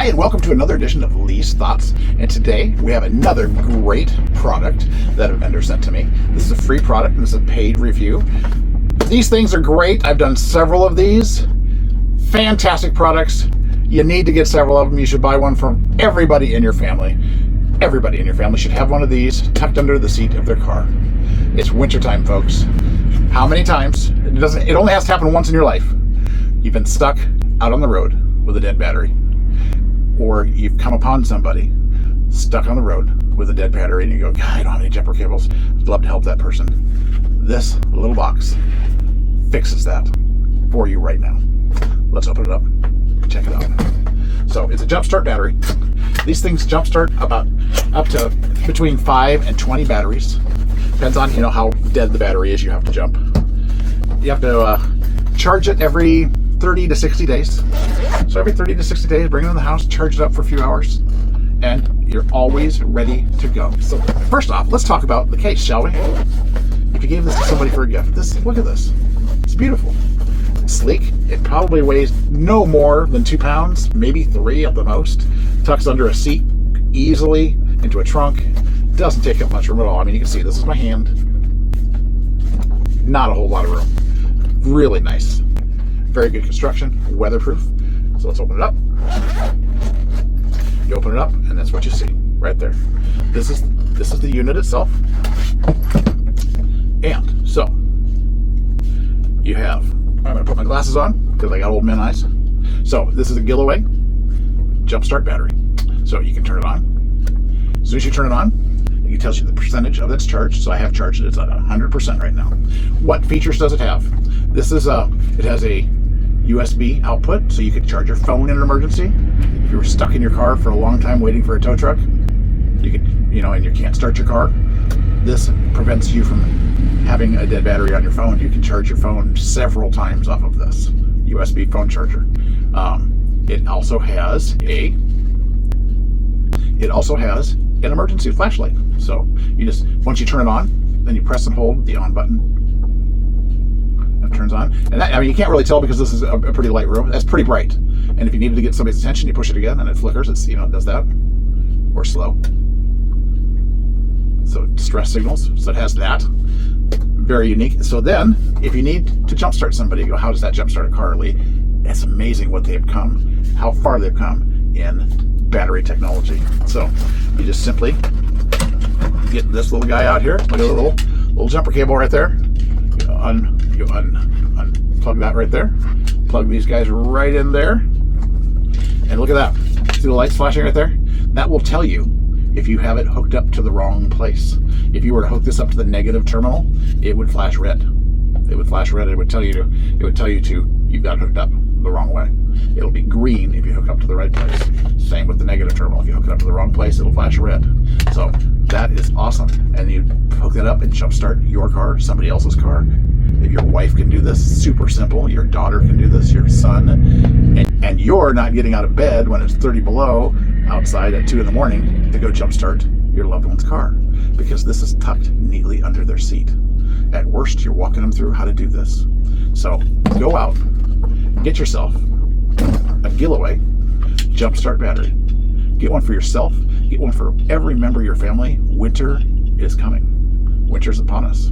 Hi, and welcome to another edition of Lee's Thoughts. And today we have another great product that a vendor sent to me. This is a free product and this is a paid review. These things are great. I've done several of these. Fantastic products. You need to get several of them. You should buy one from everybody in your family. Everybody in your family should have one of these tucked under the seat of their car. It's wintertime, folks. How many times? It only has to happen once in your life. You've been stuck out on the road with a dead battery. Or you've come upon somebody stuck on the road with a dead battery and you go, God, I don't have any jumper cables. I'd love to help that person. This little box fixes that for you right now. Let's open it up. Check it out. So it's a jump start battery. These things jump start about up to between 5 and 20 batteries. Depends on how dead the battery is. You have to jump. You have to charge it every 30 to 60 days. So every 30 to 60 days, bring it in the house, charge it up for a few hours, and you're always ready to go. So first off, let's talk about the case, shall we? If you gave this to somebody for a gift, look at this. It's beautiful. It's sleek. It probably weighs no more than 2 pounds, maybe 3 at the most. Tucks under a seat easily into a trunk. Doesn't take up much room at all. I mean, you can see this is my hand. Not a whole lot of room. Really nice. Very good construction, weatherproof. So let's open it up. You open it up, and that's what you see right there. This is the unit itself. And so you have. I'm going to put my glasses on because I got old man eyes. So this is a GOOLOO Jump Start battery. So you can turn it on. As soon as you turn it on, it tells you the percentage of its charged. So I have charged it. It's at 100% right now. What features does it have? It has a USB output, so you could charge your phone in an emergency. If you were stuck in your car for a long time waiting for a tow truck, you could, and you can't start your car. This prevents you from having a dead battery on your phone. You can charge your phone several times off of this USB phone charger. It also has an emergency flashlight. So once you turn it on, then you press and hold the on button. It turns on, and you can't really tell because this is a pretty light room. That's pretty bright. And if you needed to get somebody's attention, you push it again, and it flickers. It does that, or slow. So distress signals. So it has that. Very unique. So then, if you need to jumpstart somebody, you go, how does that jumpstart a car, Lee? It's amazing what they've come, how far they've come in battery technology. So you just simply get this little guy out here. Look at the little jumper cable right there. You unplug that right there. Plug these guys right in there. And look at that. See the lights flashing right there? That will tell you if you have it hooked up to the wrong place. If you were to hook this up to the negative terminal, it would flash red. It would flash red. It would tell you you've got it hooked up the wrong way. It'll be green if you hook up to the right place. Same with the negative terminal. If you hook it up to the wrong place, it'll flash red. So that is awesome. And you hook that up and jumpstart your car, somebody else's car. If your wife can do this, super simple. Your daughter can do this, your son. And you're not getting out of bed when it's 30 below outside at 2 in the morning to go jumpstart your loved one's car, because this is tucked neatly under their seat. At worst, you're walking them through how to do this. So go out, get yourself a GOOLOO Jump Start battery. Get one for yourself. Get one for every member of your family. Winter is coming. Winter's upon us.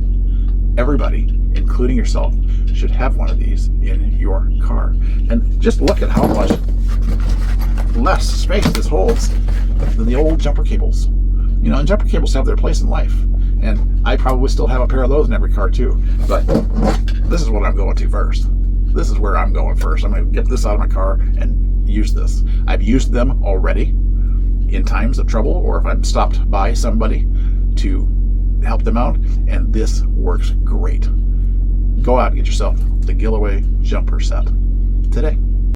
Everybody, including yourself, should have one of these in your car. And just look at how much less space this holds than the old jumper cables. And jumper cables have their place in life. And I probably still have a pair of those in every car too. But this is what I'm going to first. This is where I'm going first. I'm going to get this out of my car and use this. I've used them already in times of trouble, or if I'm stopped by somebody to help them out, and this works great. Go out and get yourself the GOOLOO jumper set today.